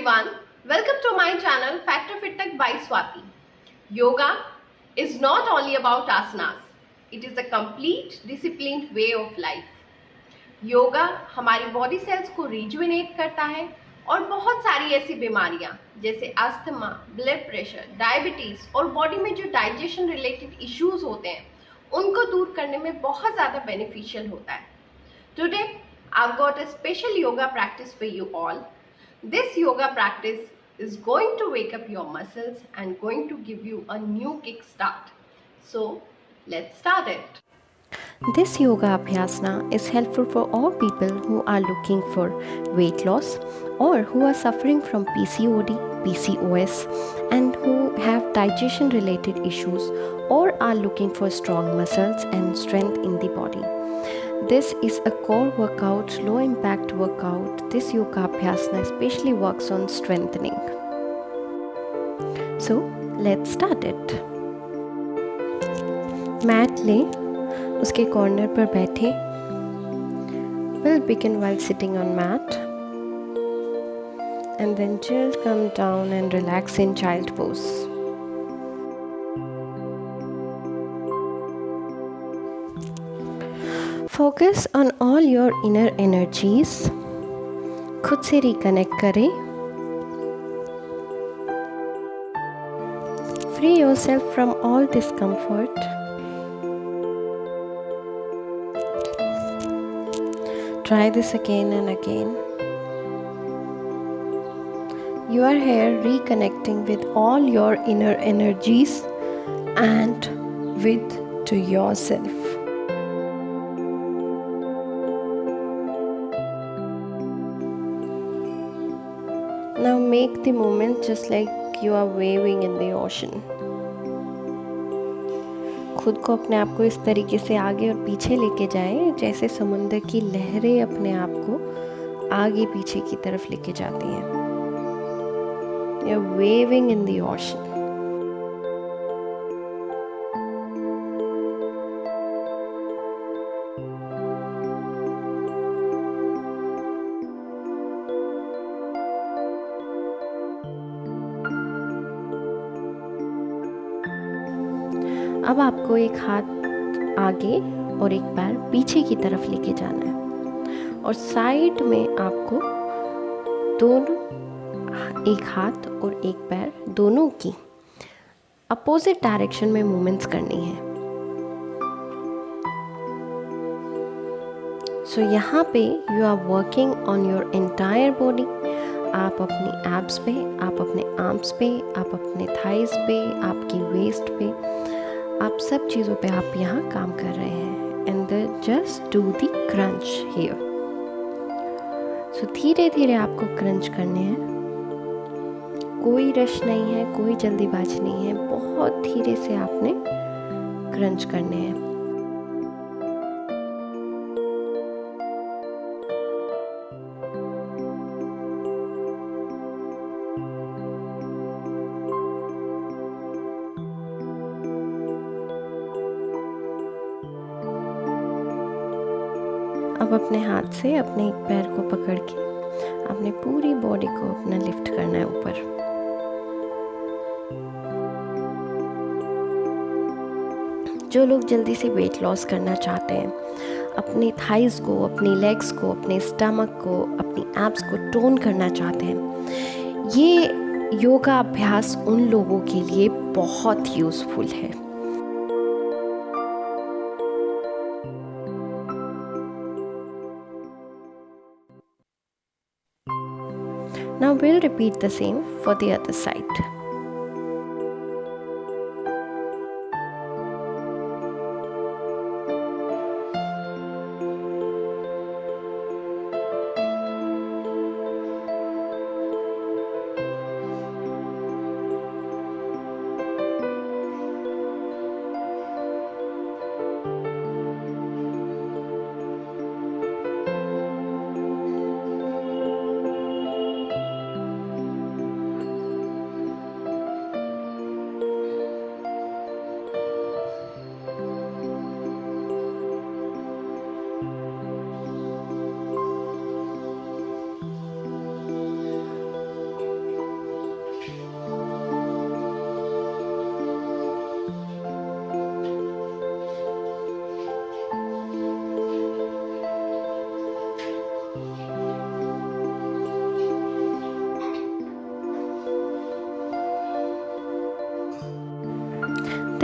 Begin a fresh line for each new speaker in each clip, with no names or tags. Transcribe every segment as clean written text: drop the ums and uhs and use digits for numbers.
everyone, welcome to my channel Factor Fit Tech by Swati. Yoga is not only about asanas, it is a complete disciplined way of life. Yoga हमारी body cells को rejuvenate करता है और बहुत सारी ऐसी बीमारियां जैसे अस्थमा, ब्लड प्रेशर, डायबिटीज और बॉडी में जो डाइजेशन रिलेटेड इश्यूज होते हैं उनको दूर करने में बहुत ज़्यादा बेनिफिशियल होता है. Today I've got a special yoga practice for you all. This yoga practice is going to wake up your muscles and going to give you a new kickstart. So let's start it.
This yoga abhyasana is helpful for all people who are looking for weight loss or who are suffering from PCOD, PCOS and who have digestion related issues or are looking for strong muscles and strength in the body. This is a core workout, low impact workout. This yoga abhyasana especially works on strengthening. So let's start it. Mat ले, उसके corner पर बैठे. We'll begin while sitting on mat and then just come down and relax in child pose. Focus on all your inner energies. खुद से reconnect करें. Free yourself from all discomfort. Try this again and again. You are here reconnecting with all your inner energies and with to yourself. Now make the movement just like you are waving in the ocean. खुद को अपने आप को इस तरीके से आगे और पीछे लेके जाएं जैसे समुद्र की लहरें अपने आप को आगे पीछे की तरफ लेके जाती हैं. You're waving in the ocean. अब आपको एक हाथ आगे और एक पैर पीछे की तरफ लेके जाना है और साइड में आपको दोनों, एक हाथ और एक पैर दोनों की अपोजिट डायरेक्शन में मूवमेंट्स करनी है. सो यहाँ पे you are working on your entire body. आप अपनी एब्स पे, आप अपने आर्म्स पे, आप अपने थाइज पे, आपकी वेस्ट पे, आप सब चीज़ों पे आप यहाँ काम कर रहे हैं. And just do the crunch here. So धीरे धीरे आपको क्रंच करने हैं. कोई रश नहीं है, कोई जल्दीबाजी नहीं है. बहुत धीरे से आपने क्रंच करने हैं. अब अपने हाथ से अपने एक पैर को पकड़ के अपने पूरी बॉडी को अपना लिफ्ट करना है ऊपर. जो लोग जल्दी से वेट लॉस करना चाहते हैं, अपनी थाइज को, अपनी लेग्स को, अपने स्टमक को, अपनी एब्स को टोन करना चाहते हैं, ये योगा अभ्यास उन लोगों के लिए बहुत यूज़फुल है. Now we'll repeat the same for the other side.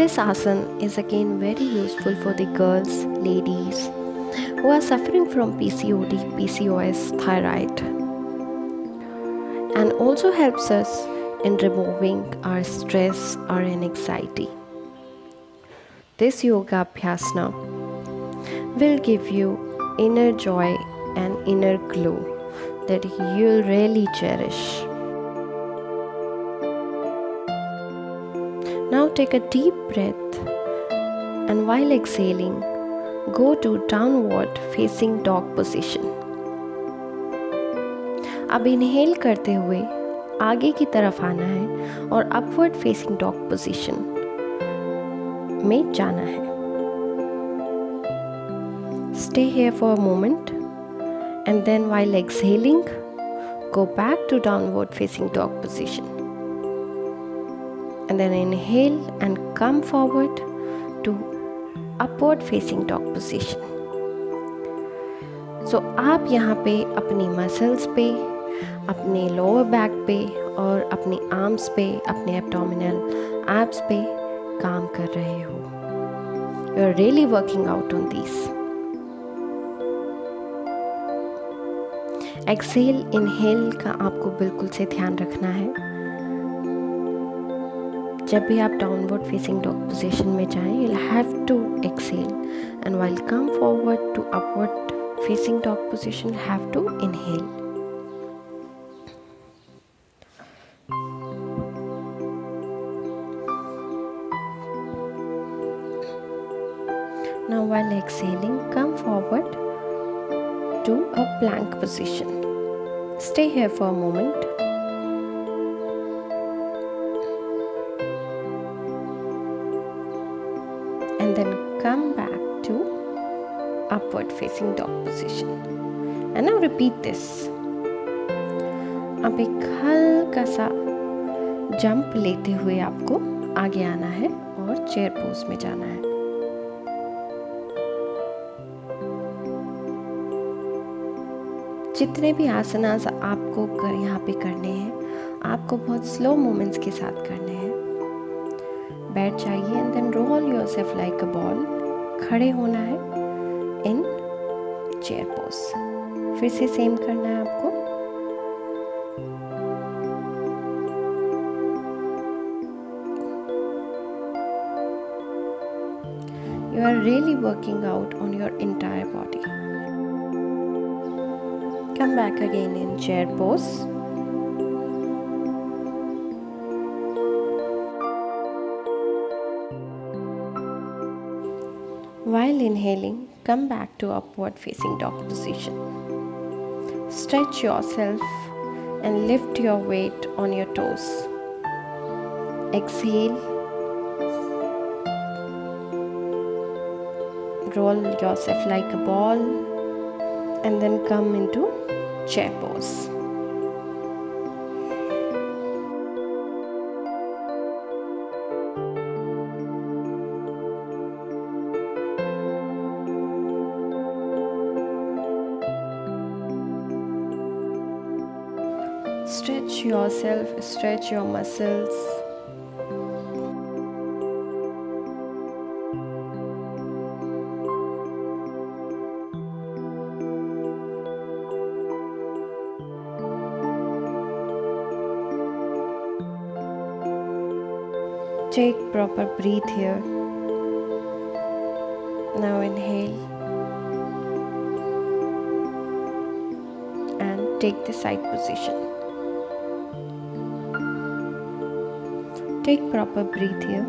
This asana is again very useful for the girls, ladies who are suffering from PCOD, PCOS, thyroid, and also helps us in removing our stress or anxiety. This yoga abhyasana will give you inner joy and inner glow that you'll really cherish. Now take a deep breath, and while exhaling, go to downward facing dog position. अब inhale करते हुए आगे की तरफ आना है और upward facing dog position में जाना है. Stay here for a moment, and then while exhaling, go back to downward facing dog position. And then inhale and come forward to upward facing dog position. So आप यहाँ पे अपनी muscles पे, अपने lower back पे और अपने arms पे, अपने एब्डोमिनल एब्स पे काम कर रहे हो. You are really working out on these. Exhale inhale का आपको बिल्कुल से ध्यान रखना है. जब भी आप डाउनवर्ड फेसिंग डॉग पोजीशन में जाएं, you'll have to exhale, and while come forward to upward facing dog position, have to inhale. Now while exhaling, come forward to a plank position. Stay here for a moment. And then come back to upward facing dog position. And now repeat this. अब एक हल्का सा jump लेते हुए आपको आगे आना है और चेयर पोज में जाना है. जितने भी आसनास आपको यहाँ पे करने हैं, आपको बहुत स्लो मूवमेंट्स के साथ करने हैं. बैठ जाइए and then roll yourself like a ball. खड़े होना है इन चेयर पोज. फिर से सेम करना है आपको. You are really working out on your entire body. Come back again in chair pose. While inhaling, come back to upward facing dog position. Stretch yourself and lift your weight on your toes. Exhale. Roll yourself like a ball and then come into chair pose. Stretch yourself, stretch your muscles. Take proper breath here. Now inhale and take the side position. Take proper breath here.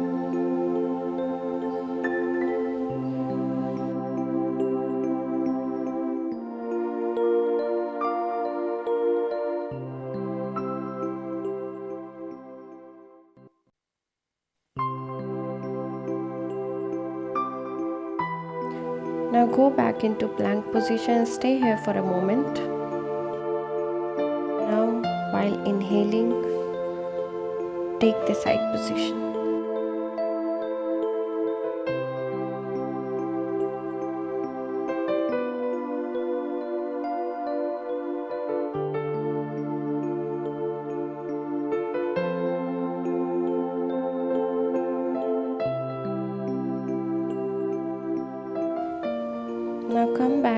Now go back into plank position. Stay here for a moment. Now while inhaling, take the side position.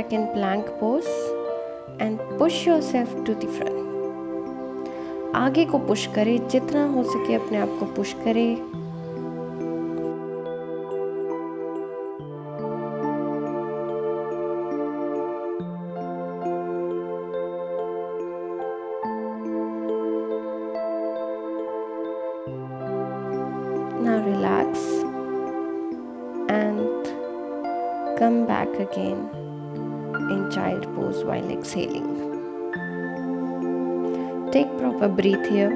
back in plank pose and push yourself to the front. आगे को push करें, जितना हो सके अपने आप को push करें. Now relax and come back again in child pose while exhaling. Take proper breath here.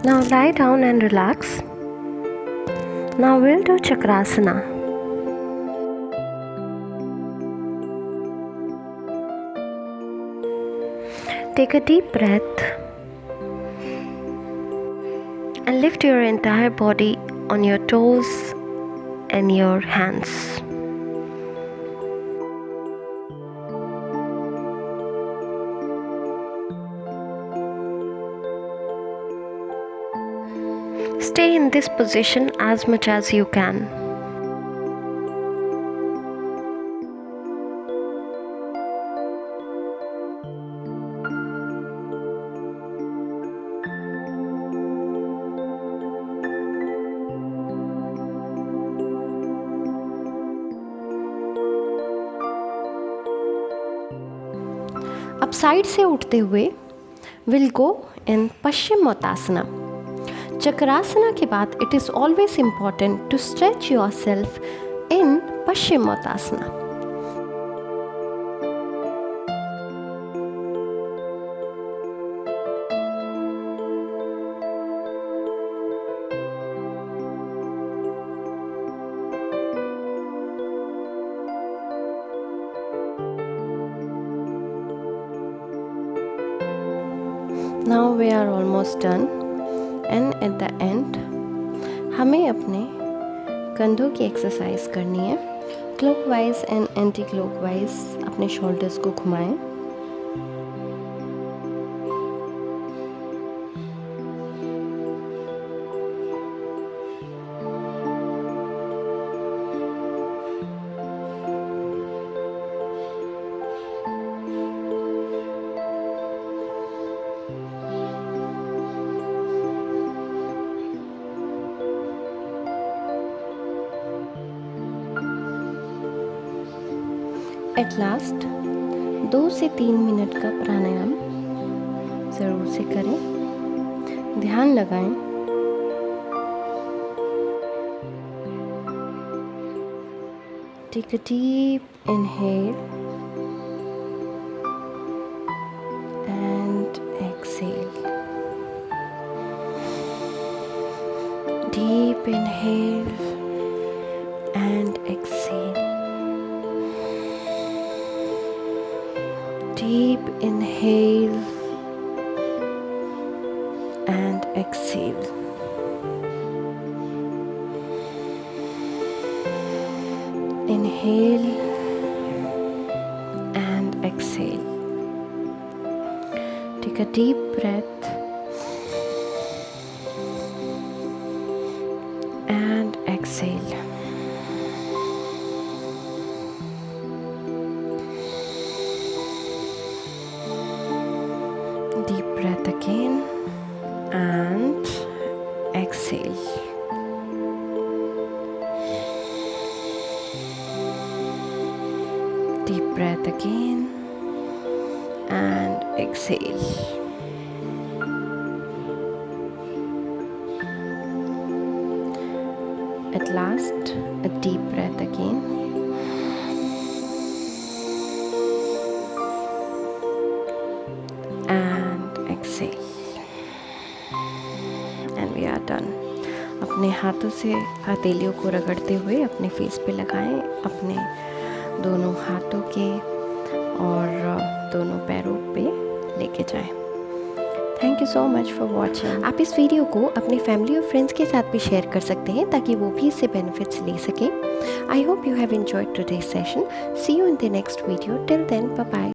Now lie down and relax. Now we'll do Chakrasana. Take a deep breath and lift your entire body on your toes and your hands. Stay in this position as much as you can. अब side से उठते हुए we'll go in Paschimottanasana. Chakrasana के बाद it is always important to stretch yourself in Paschimottanasana. Now we are almost done. And at the end हमें अपने कंधों की एक्सरसाइज करनी है. क्लॉकवाइज एंड एंटी क्लॉकवाइज अपने शोल्डर्स को घुमाएं. एट लास्ट 2 से 3 मिनट का प्राणायाम ज़रूर से करें. ध्यान लगाएं. Take a deep inhale and exhale. Deep inhale and exhale. Deep inhale and exhale. Inhale and exhale. Take a deep breath and exhale. Deep breath again and exhale. Deep breath again and exhale. At last, a deep breath again. And exhale. And we are done. अपने हाथों से हथेलियों को रगड़ते हुए अपने face पे लगाएं, अपने दोनों हाथों के और दोनों पैरों पे लेके जाएं। Thank you so much for watching. आप इस वीडियो को अपनी फैमिली और फ्रेंड्स के साथ भी शेयर कर सकते हैं ताकि वो भी इससे बेनिफिट्स ले सकें। I hope you have enjoyed today's session. See you in the next video. Till then, bye bye.